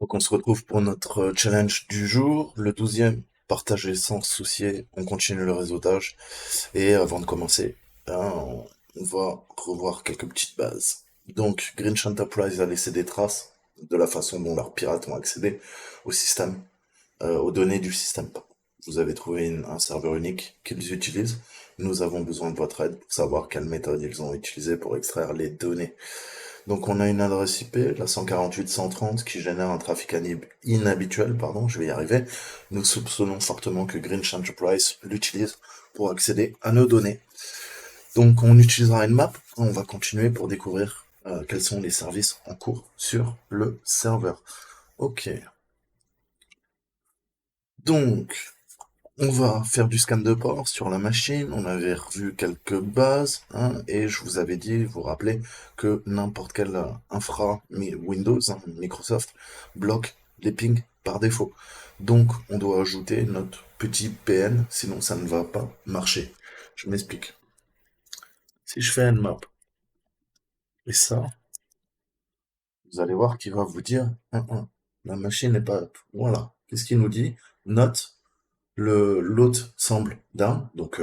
Donc on se retrouve pour notre challenge du jour, le 12e, partager sans se soucier, on continue le réseautage. Et avant de commencer, on va revoir quelques petites bases. Donc Grinch Enterprise a laissé des traces de la façon dont leurs pirates ont accédé au système, aux données du système. Vous avez trouvé un serveur unique qu'ils utilisent. Nous avons besoin de votre aide pour savoir quelle méthode ils ont utilisée pour extraire les données. Donc on a une adresse IP, la 148.130, qui génère un trafic inhabituel, pardon, je vais y arriver. Nous soupçonnons fortement que Grinch Enterprise l'utilise pour accéder à nos données. Donc on utilisera une map, on va continuer pour découvrir quels sont les services en cours sur le serveur. Ok, donc on va faire du scan de port sur la machine, on avait revu quelques bases, hein, et je vous avais dit, vous vous rappelez, que n'importe quel Windows, hein, Microsoft, bloque les pings par défaut. Donc on doit ajouter notre petit PN, sinon ça ne va pas marcher. Je m'explique. Si je fais nmap, et ça, vous allez voir qu'il va vous dire, la machine n'est pas up. Voilà. Qu'est-ce qu'il nous dit? Note, l'hôte semble down, donc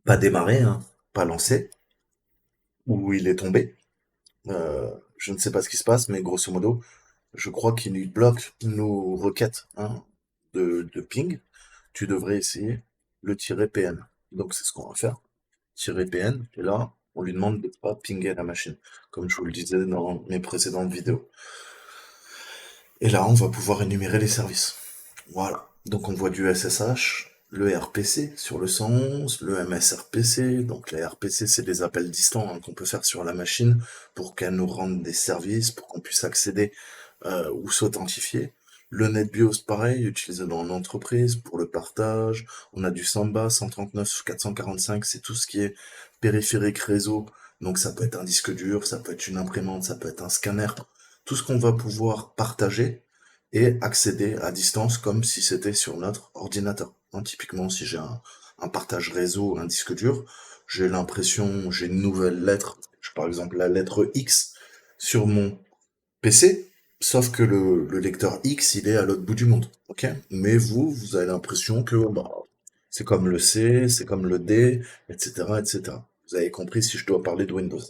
pas démarré, hein, pas lancé, ou il est tombé. Je ne sais pas ce qui se passe, mais grosso modo, je crois qu'il lui bloque nos requêtes, hein, de ping. Tu devrais essayer le tirer PN. Donc c'est ce qu'on va faire. Tirer PN, et là, on lui demande de ne pas pinguer la machine, comme je vous le disais dans mes précédentes vidéos. Et là, on va pouvoir énumérer les services. Voilà. Donc on voit du SSH, le RPC sur le 111, le MSRPC. Donc les RPC, c'est des appels distants, hein, qu'on peut faire sur la machine pour qu'elle nous rende des services, pour qu'on puisse accéder ou s'authentifier. Le NetBIOS, pareil, utilisé dans l'entreprise pour le partage. On a du Samba 139 445, c'est tout ce qui est périphérique réseau. Donc ça peut être un disque dur, ça peut être une imprimante, ça peut être un scanner. Tout ce qu'on va pouvoir partager et accéder à distance comme si c'était sur notre ordinateur. Hein, typiquement, si j'ai un partage réseau, un disque dur, j'ai l'impression, j'ai une nouvelle lettre, par exemple la lettre X sur mon PC, sauf que le lecteur X, il est à l'autre bout du monde, ok? Mais vous avez l'impression que bah, c'est comme le C, c'est comme le D, etc., etc. Vous avez compris si je dois parler de Windows.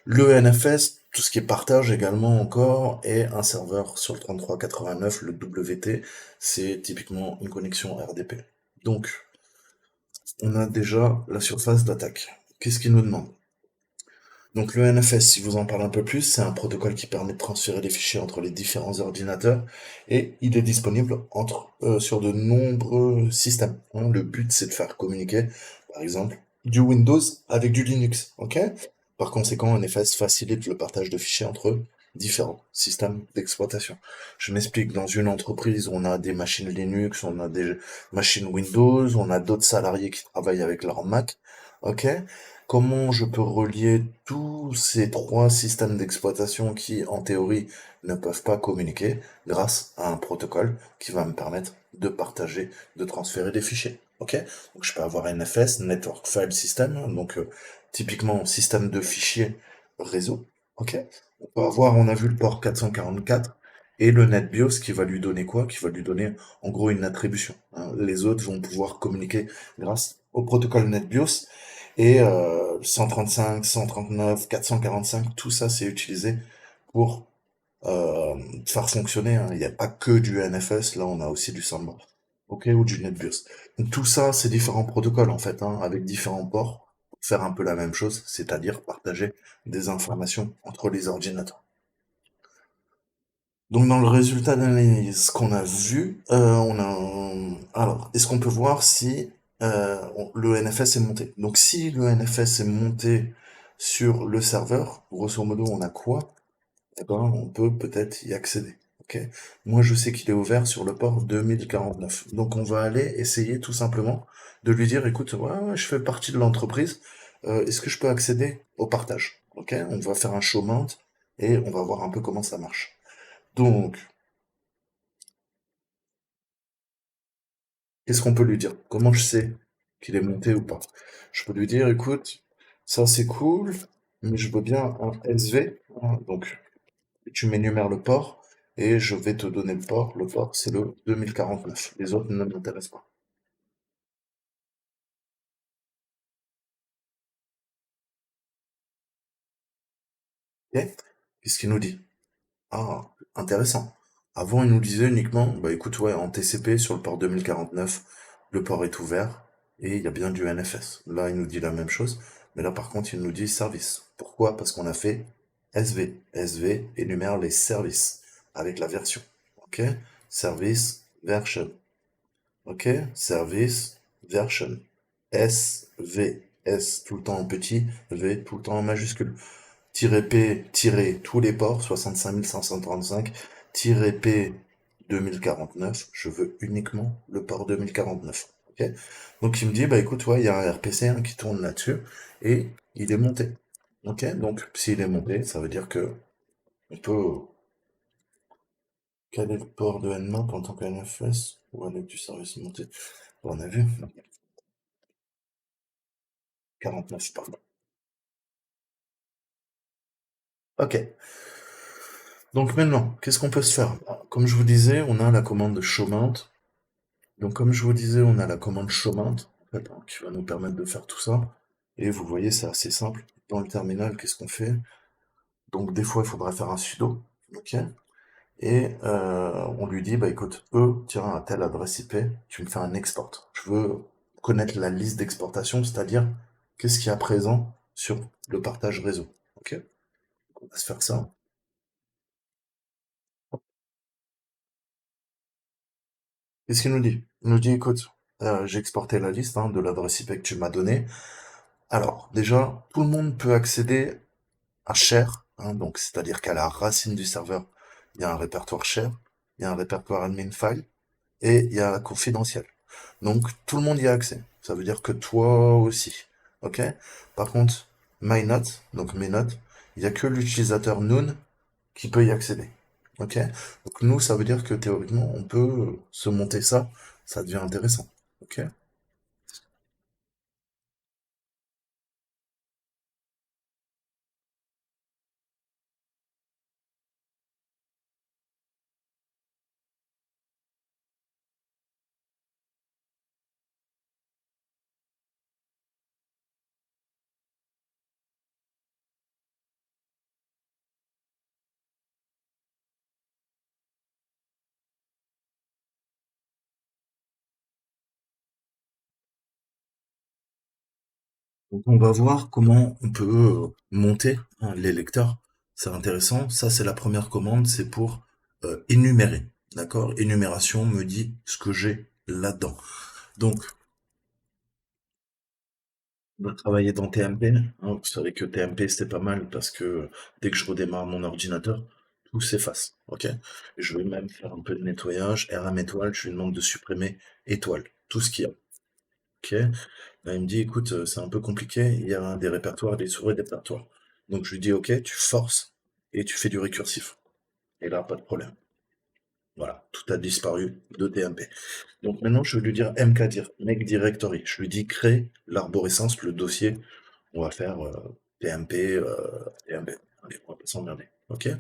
Le NFS, tout ce qui est partage également encore, et un serveur sur le 3389, le WT, c'est typiquement une connexion RDP. Donc, on a déjà la surface d'attaque. Qu'est-ce qu'il nous demande? Donc le NFS, si vous en parlez un peu plus, c'est un protocole qui permet de transférer les fichiers entre les différents ordinateurs et il est disponible sur de nombreux systèmes, hein. Le but, c'est de faire communiquer, par exemple, du Windows avec du Linux, ok? Par conséquent, NFS facilite le partage de fichiers entre différents systèmes d'exploitation. Je m'explique, dans une entreprise, on a des machines Linux, on a des machines Windows, on a d'autres salariés qui travaillent avec leur Mac, ok? Comment je peux relier tous ces trois systèmes d'exploitation qui, en théorie, ne peuvent pas communiquer grâce à un protocole qui va me permettre de partager, de transférer des fichiers. Ok? Donc je peux avoir NFS, Network File System, hein, donc typiquement système de fichiers réseau. Ok? On peut avoir, on a vu le port 444 et le NetBIOS qui va lui donner quoi? Qui va lui donner en gros une attribution, hein. Les autres vont pouvoir communiquer grâce au protocole NetBIOS et 135, 139, 445, tout ça c'est utilisé pour faire fonctionner, hein. Il n'y a pas que du NFS, là on a aussi du Samba, ok, ou du NetBIOS. Donc tout ça c'est différents protocoles en fait, hein, avec différents ports, pour faire un peu la même chose, c'est-à-dire partager des informations entre les ordinateurs. Donc dans le résultat d'analyse qu'on a vu, alors est-ce qu'on peut voir si le NFS est monté? Donc si le NFS est monté sur le serveur, grosso modo on a quoi? Eh ben on peut peut-être y accéder. Ok. Moi je sais qu'il est ouvert sur le port 2049. Donc on va aller essayer tout simplement de lui dire, écoute, ouais, ouais, je fais partie de l'entreprise, est-ce que je peux accéder au partage? Ok, on va faire un show mount et on va voir un peu comment ça marche. Donc, qu'est-ce qu'on peut lui dire? Comment je sais qu'il est monté ou pas? Je peux lui dire, écoute, ça c'est cool, mais je veux bien un SV, hein, donc tu m'énumères le port et je vais te donner le port. Le port, c'est le 2049. Les autres ne m'intéressent pas. Ok? Qu'est-ce qu'il nous dit? Ah, intéressant. Avant, il nous disait uniquement, bah écoute, ouais, en TCP sur le port 2049, le port est ouvert et il y a bien du NFS. Là, il nous dit la même chose, mais là, par contre, il nous dit service. Pourquoi? Parce qu'on a fait SV. SV énumère les services avec la version. Ok? Service version. Ok? Service version. S, V. S tout le temps en petit, V tout le temps en majuscule. P, tous les ports, 65 535, P 2049, je veux uniquement le port 2049. Ok. Donc il me dit, bah écoute, ouais, il y a un RPC hein, qui tourne là-dessus, et il est monté. Ok, donc s'il est monté, ça veut dire que on peut caler le port de Nmap en tant qu'NFS, ou avec du service monté. Bon, on a vu, 49, pardon. Ok. Donc maintenant, qu'est-ce qu'on peut se faire? Comme je vous disais, on a la commande show mount. Donc comme je vous disais, on a la commande show mount, en fait, hein, qui va nous permettre de faire tout ça. Et vous voyez, c'est assez simple. Dans le terminal, qu'est-ce qu'on fait? Donc des fois, il faudra faire un sudo, ok? Et on lui dit, bah écoute, tiens, à telle adresse IP, tu me fais un export. Je veux connaître la liste d'exportation, c'est-à-dire qu'est-ce qu'il y a présent sur le partage réseau, ok? On va se faire ça. Qu'est-ce qu'il nous dit? Il nous dit, écoute, j'ai exporté la liste hein, de l'adresse IP que tu m'as donnée. Alors, déjà, tout le monde peut accéder à share, hein, donc c'est-à-dire qu'à la racine du serveur, il y a un répertoire share, il y a un répertoire admin file, et il y a confidentiel. Donc, tout le monde y a accès. Ça veut dire que toi aussi. Ok? Par contre, my note, donc mes notes, il n'y a que l'utilisateur Noon qui peut y accéder. Ok? Donc, nous, ça veut dire que théoriquement, on peut se monter ça. Ça devient intéressant. Ok? Donc on va voir comment on peut monter hein, les lecteurs. C'est intéressant. Ça, c'est la première commande, c'est pour énumérer. D'accord? Énumération me dit ce que j'ai là-dedans. Donc, on va travailler dans TMP. Hein. Vous savez que TMP, c'est pas mal parce que dès que je redémarre mon ordinateur, tout s'efface. Ok? Je vais même faire un peu de nettoyage. RM étoile, je lui demande de supprimer étoile. Tout ce qu'il y a. Ok? Là, il me dit, écoute, c'est un peu compliqué, il y a des répertoires, des sous-répertoires. Donc je lui dis, ok, tu forces et tu fais du récursif. Et là, pas de problème. Voilà, tout a disparu de TMP. Donc maintenant, je vais lui dire mkdir, make directory. Je lui dis, crée l'arborescence, le dossier. On va faire TMP, TMP. Allez, on va pas s'emmerder. Ok?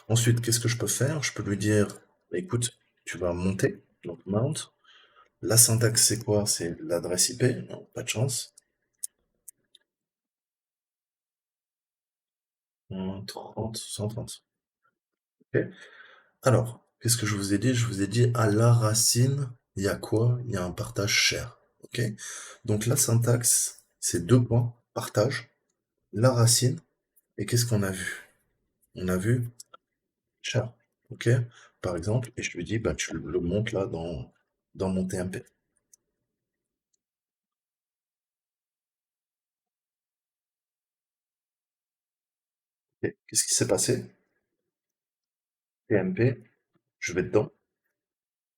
Ensuite, qu'est-ce que je peux faire? Je peux lui dire, bah, écoute, tu vas monter, donc mount. La syntaxe, c'est quoi? C'est l'adresse IP. Non, pas de chance. 30, 130. Ok. Alors, qu'est-ce que je vous ai dit? Je vous ai dit à la racine, il y a quoi? Il y a un partage share. Ok? Donc la syntaxe, c'est deux points, partage, la racine, et qu'est-ce qu'on a vu? On a vu share. Ok? Par exemple, et je lui dis, bah tu le montes là dans mon TMP. Ok. Qu'est-ce qui s'est passé? TMP, je vais dedans.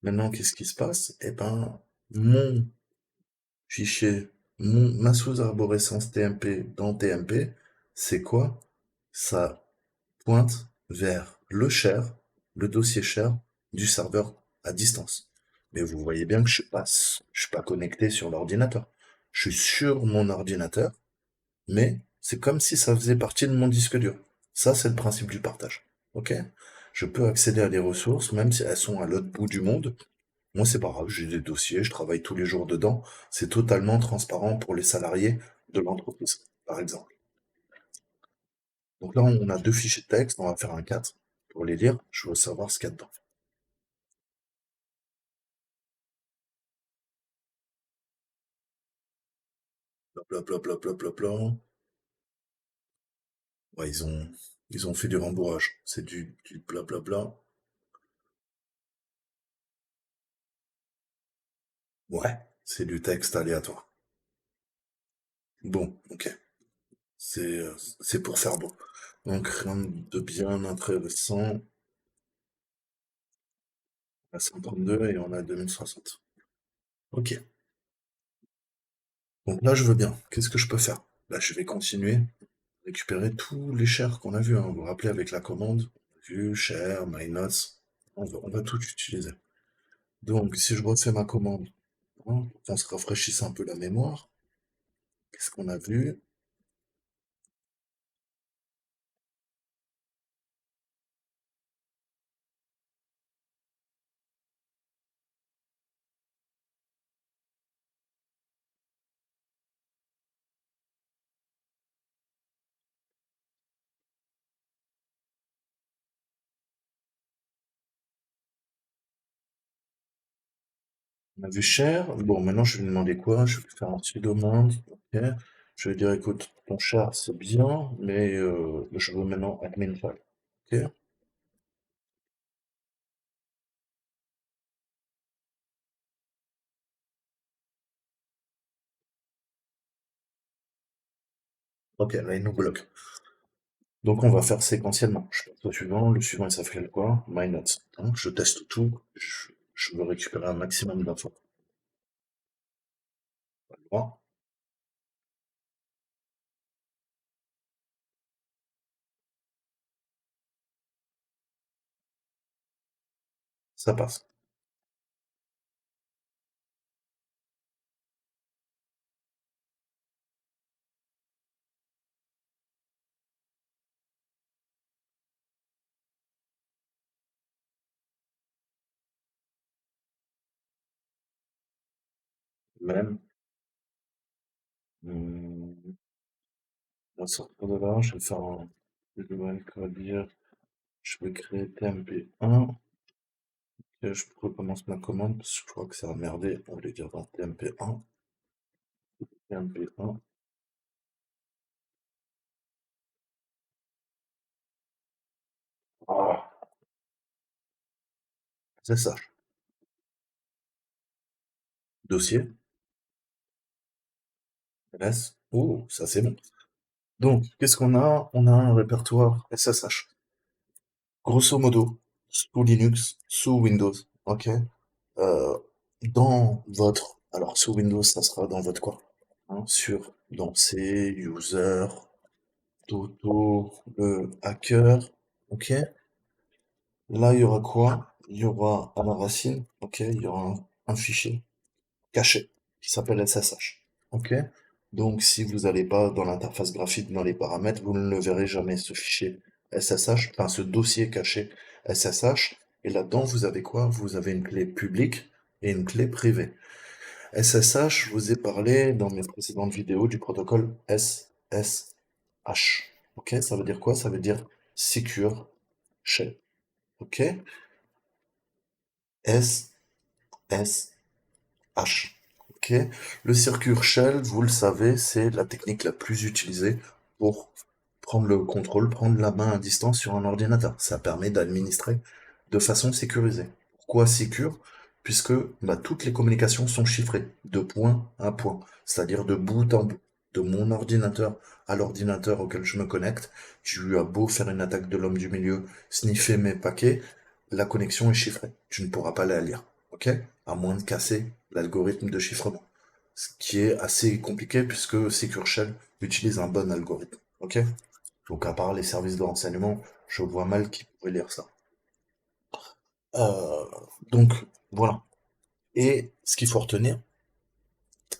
Maintenant, qu'est-ce qui se passe? Eh ben, mon fichier, ma sous-arborescence TMP dans TMP, c'est quoi? Ça pointe vers le share, le dossier share du serveur à distance. Mais vous voyez bien que je suis pas connecté sur l'ordinateur. Je suis sur mon ordinateur, mais c'est comme si ça faisait partie de mon disque dur. Ça, c'est le principe du partage. ok? Je peux accéder à des ressources, même si elles sont à l'autre bout du monde. Moi, c'est pas grave, j'ai des dossiers, je travaille tous les jours dedans. C'est totalement transparent pour les salariés de l'entreprise, par exemple. Donc là, on a deux fichiers de texte, on va faire un 4 pour les lire. Je veux savoir ce qu'il y a dedans. Bla. Ouais, ils ont fait du rembourrage. C'est du blablabla. Ouais, c'est du texte aléatoire. Bon, ok. C'est euh, c'est pour faire beau. Donc rien de bien intéressant à 132 et on a 2060. Ok. Donc là, je veux bien. Qu'est-ce que je peux faire? Là, je vais continuer, récupérer tous les shares qu'on a vus, hein. Vous vous rappelez avec la commande, vue, share, my notes. On va tout utiliser. Donc, si je refais ma commande, hein, pour qu'on se rafraîchisse un peu la mémoire, qu'est-ce qu'on a vu? On a vu share. Bon, maintenant, je vais lui demander quoi? Je vais lui faire un sudo demande. Ok. Je vais dire, écoute, ton share, c'est bien, mais je veux maintenant admin file. Ok. Ok, là, il nous bloque. Donc, on va faire séquentiellement. Je passe au suivant. Le suivant, il s'appelle quoi? My notes. Donc, je teste tout. Je veux récupérer un maximum d'infos. Voilà. Ça passe. Même. hum, On va sortir de là. Je vais faire un. Je vais dire. Je vais créer TMP1. Et je recommence ma commande parce que je crois que ça a merdé. On va lui dire dans TMP1. TMP1. Ah, c'est ça. Dossier. LS. Oh, ça c'est bon. Donc, qu'est-ce qu'on a? On a un répertoire SSH. Grosso modo, sous Linux, sous Windows. Ok? Euh, Dans votre. Alors, sous Windows, ça sera dans votre quoi? Hein, dans C, user, Toto, le hacker. Ok? Là, il y aura quoi? Il y aura à la racine, ok, il y aura un fichier caché qui s'appelle SSH. Ok? Donc, si vous n'allez pas dans l'interface graphique, dans les paramètres, vous ne le verrez jamais, ce fichier SSH, enfin ce dossier caché SSH. Et là-dedans, vous avez quoi? Vous avez une clé publique et une clé privée. SSH, je vous ai parlé dans mes précédentes vidéos du protocole SSH. Ok? Ça veut dire quoi? Ça veut dire Secure Shell. Ok? SSH. Ok. Le circuit shell, vous le savez, c'est la technique la plus utilisée pour prendre le contrôle, prendre la main à distance sur un ordinateur. Ça permet d'administrer de façon sécurisée. Pourquoi secure? Puisque bah, toutes les communications sont chiffrées de point à point, c'est-à-dire de bout en bout, de mon ordinateur à l'ordinateur auquel je me connecte. Tu as beau faire une attaque de l'homme du milieu, sniffer mes paquets, la connexion est chiffrée. Tu ne pourras pas la lire. Ok? À moins de casser l'algorithme de chiffrement. Ce qui est assez compliqué puisque Secure Shell utilise un bon algorithme. Ok? Donc à part les services de renseignement, je vois mal qui pourrait lire ça. Euh, donc voilà. Et ce qu'il faut retenir,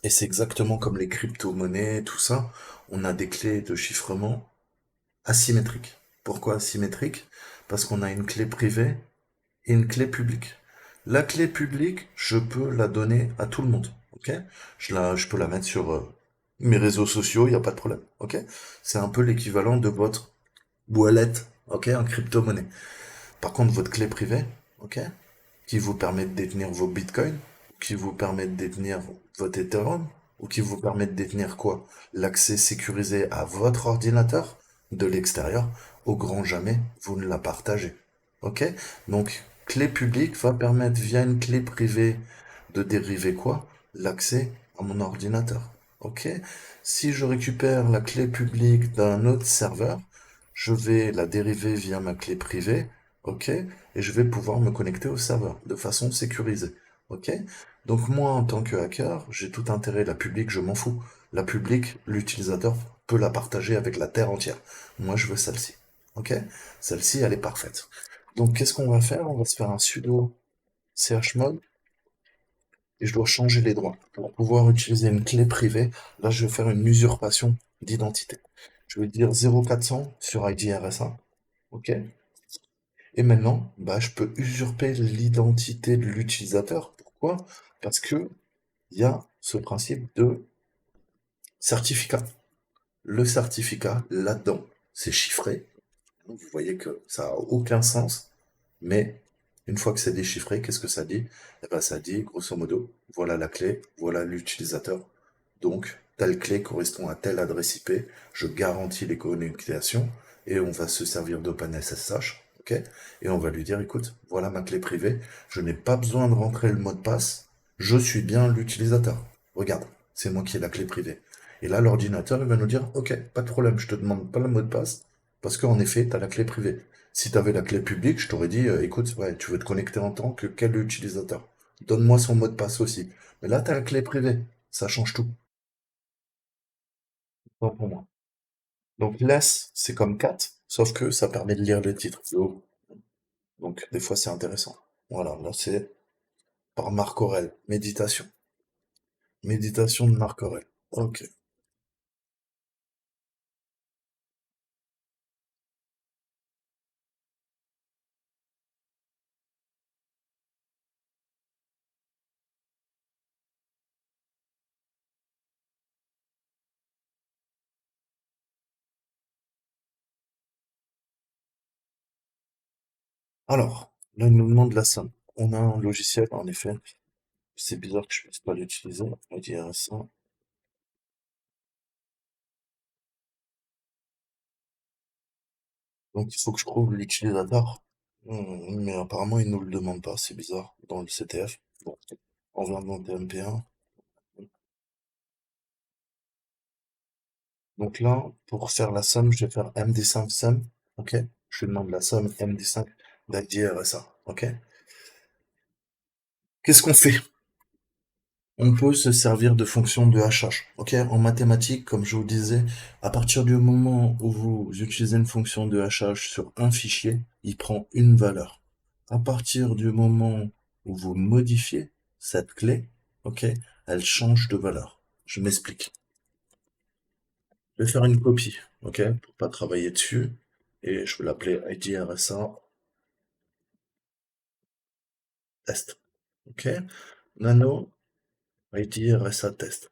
et c'est exactement comme les crypto-monnaies, tout ça, on a des clés de chiffrement asymétriques. Pourquoi asymétriques? Parce qu'on a une clé privée et une clé publique. La clé publique, je peux la donner à tout le monde, ok? Je peux la mettre sur mes réseaux sociaux, il n'y a pas de problème, ok? C'est un peu l'équivalent de votre wallet, ok, en crypto-monnaie. Par contre, votre clé privée, ok, qui vous permet de détenir vos bitcoins, qui vous permet de détenir votre Ethereum, ou qui vous permet de détenir quoi? L'accès sécurisé à votre ordinateur de l'extérieur, au grand jamais, vous ne la partagez. Ok? Donc, clé publique va permettre via une clé privée de dériver quoi? L'accès à mon ordinateur. Ok? Si je récupère la clé publique d'un autre serveur, je vais la dériver via ma clé privée, ok? Et je vais pouvoir me connecter au serveur de façon sécurisée, ok? Donc moi, en tant que hacker, j'ai tout intérêt. La publique, je m'en fous. La publique, l'utilisateur peut la partager avec la terre entière. Moi, je veux celle-ci, ok? Celle-ci, elle est parfaite. Donc, qu'est-ce qu'on va faire? On va se faire un sudo chmod et je dois changer les droits pour pouvoir utiliser une clé privée. Là, je vais faire une usurpation d'identité. Je vais dire 0400 sur IDRSA. Ok. Et maintenant, bah, je peux usurper l'identité de l'utilisateur. Pourquoi? Parce que il y a ce principe de certificat. Le certificat, là-dedans, c'est chiffré. Vous voyez que ça a aucun sens. Mais une fois que c'est déchiffré, qu'est-ce que ça dit? Eh ben, ça dit, grosso modo, voilà la clé, voilà l'utilisateur. Donc, telle clé correspond à telle adresse IP. Je garantis les communications et on va se servir d'OpenSSH. Ok? Et on va lui dire, écoute, voilà ma clé privée. Je n'ai pas besoin de rentrer le mot de passe. Je suis bien l'utilisateur. Regarde, c'est moi qui ai la clé privée. Et là, l'ordinateur, il va nous dire, ok, pas de problème, je te demande pas le mot de passe parce qu'en effet, tu as la clé privée. Si tu avais la clé publique, je t'aurais dit, écoute, ouais, tu veux te connecter en tant que quel utilisateur? Donne-moi son mot de passe aussi. Mais là, tu as la clé privée. Ça change tout. Pas pour moi. Donc, less, c'est comme cat, sauf que ça permet de lire les titres plus haut. Donc, des fois, c'est intéressant. Voilà, là, c'est par Marc Aurèle. Méditation. Méditation de Marc Aurèle. Ok. Alors, là, il nous demande la somme. On a un logiciel, en effet. C'est bizarre que je puisse pas l'utiliser. On va dire ça. Donc il faut que je trouve l'utilisateur. Mais apparemment il nous le demande pas, c'est bizarre, dans le CTF. Bon, on va dans TMP1. Donc là, pour faire la somme, je vais faire MD5 somme, ok? Je lui demande la somme MD5 d'IDRSA, ok? Qu'est-ce qu'on fait? On peut se servir de fonctions de hachage, ok? En mathématiques, comme je vous disais, à partir du moment où vous utilisez une fonction de hachage sur un fichier, il prend une valeur. À partir du moment où vous modifiez cette clé, ok, elle change de valeur. Je m'explique. Je vais faire une copie, ok, pour pas travailler dessus, et je vais l'appeler IDRSA test, ok? Nano IDRSA test,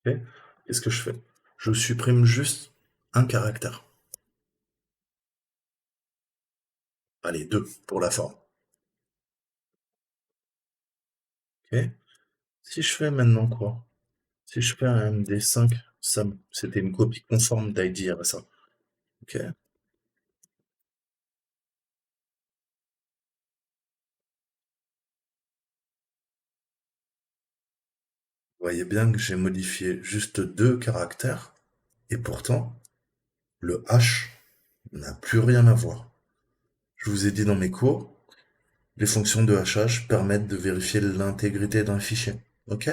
ok? Qu'est-ce que je fais? Je supprime juste un caractère. Allez, deux pour la forme, ok? Si je fais maintenant quoi? Si je fais un MD5, c'était une copie conforme d'IDRSA, ok? Vous voyez bien que j'ai modifié juste deux caractères, et pourtant, le H n'a plus rien à voir. Je vous ai dit dans mes cours, les fonctions de hachage permettent de vérifier l'intégrité d'un fichier. Ok?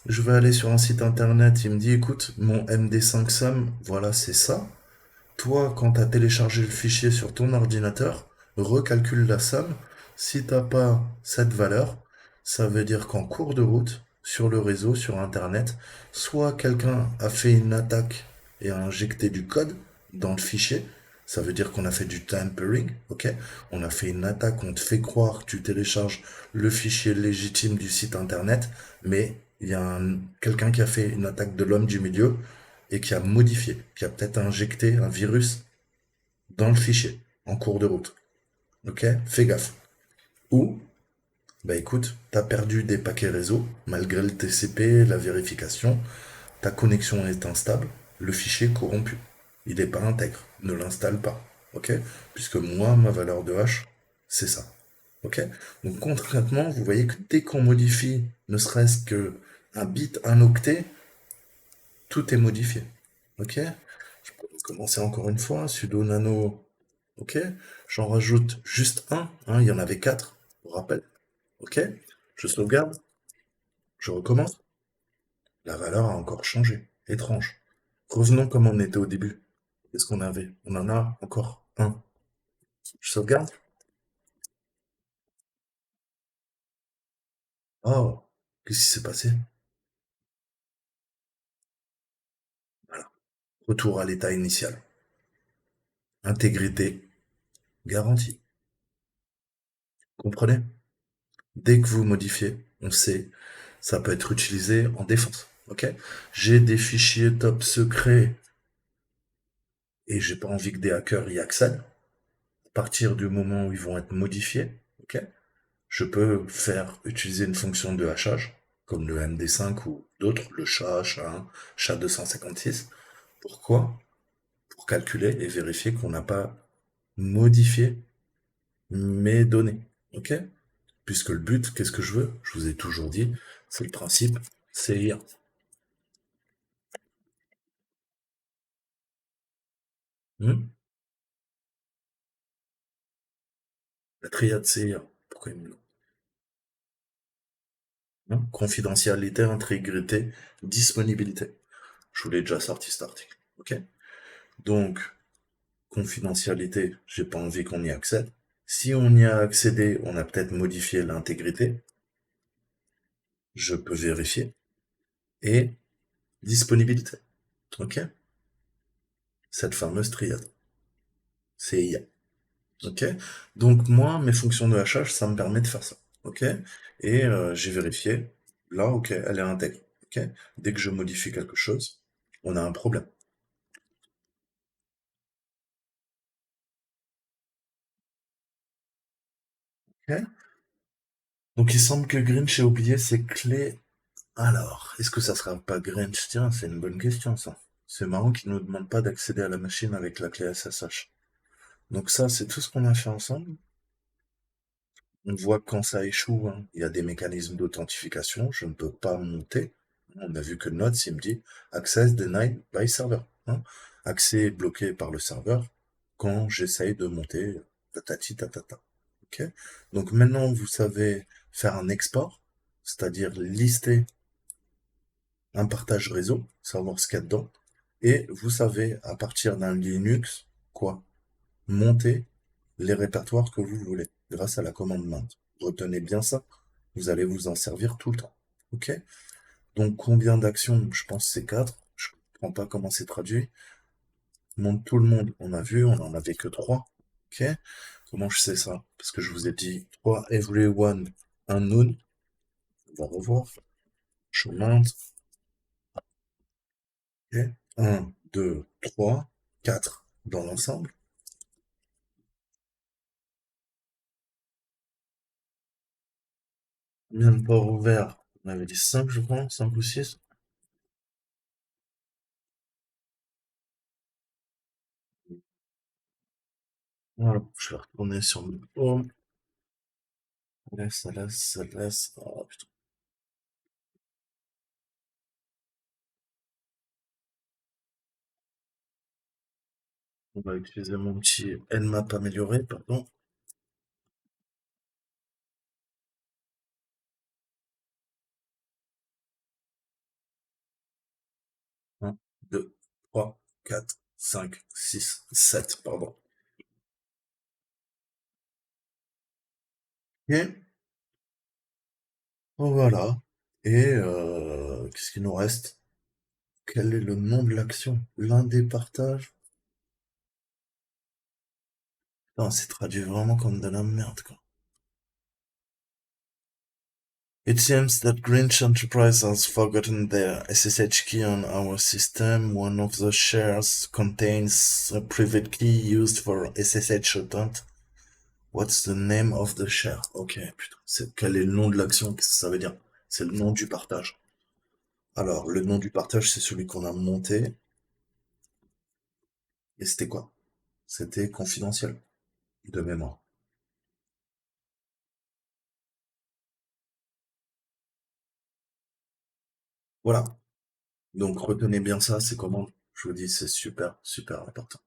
Je vais aller sur un site internet, il me dit, écoute, mon MD5 sum, voilà, c'est ça. Toi, quand tu as téléchargé le fichier sur ton ordinateur, recalcule la somme. Si t'as pas cette valeur, Ça veut dire qu'en cours de route, sur le réseau, sur Internet, soit quelqu'un a fait une attaque et a injecté du code dans le fichier. Ça veut dire qu'on a fait du tampering, ok? On a fait une attaque, on te fait croire que tu télécharges le fichier légitime du site Internet, mais il y a quelqu'un qui a fait une attaque de l'homme du milieu et qui a modifié, qui a peut-être injecté un virus dans le fichier en cours de route. Ok? Fais gaffe. Ou bah écoute, t'as perdu des paquets réseau, malgré le TCP, la vérification, ta connexion est instable, le fichier est corrompu. Il n'est pas intègre, ne l'installe pas. Ok? Puisque moi, ma valeur de hash, c'est ça. Ok? Donc concrètement, vous voyez que dès qu'on modifie, ne serait-ce que un bit, un octet, tout est modifié. Ok? Je peux commencer encore une fois, sudo nano. Ok? J'en rajoute juste un, hein, il y en avait quatre, pour rappel. Ok? Je sauvegarde. Je recommence. La valeur a encore changé. Étrange. Revenons comme on était au début. Qu'est-ce qu'on avait? On en a encore un. Je sauvegarde. Oh, qu'est-ce qui s'est passé? Voilà. Retour à l'état initial. Intégrité garantie. Comprenez? Dès que vous modifiez, on sait, ça peut être utilisé en défense. Ok? J'ai des fichiers top secrets et j'ai pas envie que des hackers y accèdent. À partir du moment où ils vont être modifiés, ok? Je peux faire utiliser une fonction de hachage, comme le MD5 ou d'autres, le SHA, SHA-1, SHA-256. Pourquoi? Pour calculer et vérifier qu'on n'a pas modifié mes données. Ok? Puisque le but, qu'est-ce que je veux? Je vous ai toujours dit, c'est le principe CIA. Hmm. La triade CIA. Pourquoi ils me l'ont? Confidentialité, intégrité, disponibilité. Je vous l'ai déjà sorti cet article. Ok? Donc, confidentialité, j'ai pas envie qu'on y accède. Si on y a accédé, on a peut-être modifié l'intégrité, je peux vérifier. Et disponibilité, ok? Cette fameuse triade, CIA, ok? Donc moi, mes fonctions de hachage, ça me permet de faire ça, ok? Et j'ai vérifié, là, ok, elle est intègre, ok? Dès que je modifie quelque chose, on a un problème, ok? Donc il semble que Grinch ait oublié ses clés. Alors, est-ce que ça sera pas Grinch? Tiens, c'est une bonne question, ça. C'est marrant qu'il ne nous demande pas d'accéder à la machine avec la clé SSH. Donc ça, c'est tout ce qu'on a fait ensemble. On voit que quand ça échoue, hein, il y a des mécanismes d'authentification. Je ne peux pas monter. On a vu que Nodes, il me dit Access denied by server. Hein. Accès bloqué par le serveur quand j'essaye de monter tatati tatata. Ok. Donc maintenant, vous savez faire un export, c'est-à-dire lister un partage réseau, savoir ce qu'il y a dedans, et vous savez, à partir d'un Linux, quoi, monter les répertoires que vous voulez, grâce à la commande main. Retenez bien ça, vous allez vous en servir tout le temps. Ok? Donc combien d'actions? Je pense que c'est 4. Je comprends pas comment c'est traduit. Monte tout le monde, on a vu, on en avait que 3. Ok? Comment je sais ça? Parce que je vous ai dit 3 everyone unknown. On va revoir. Je monte. Ok? 1, 2, 3, 4 dans l'ensemble. Combien de ports ouverts? On avait dit 5, je crois, 5 ou 6. Voilà, je vais retourner sur le home. Ça laisse, ça laisse. Oh putain, on va utiliser mon petit Nmap amélioré, pardon. 1, 2, 3, 4, 5, 6, 7, pardon. Ok. Voilà. Et qu'est-ce qu'il nous reste? Quel est le nom de l'action? L'un des partages? Non, c'est traduit vraiment comme de la merde, quoi. It seems that Grinch Enterprise has forgotten their SSH key on our system. One of the shares contains a private key used for SSH attempt. What's the name of the share? Ok, putain. Quel est le nom de l'action? Qu'est-ce que ça veut dire? C'est le nom du partage. Alors, le nom du partage, c'est celui qu'on a monté. Et c'était quoi? C'était confidentiel, de mémoire. Voilà. Donc, retenez bien ça, c'est comment? Je vous dis, c'est super, super important.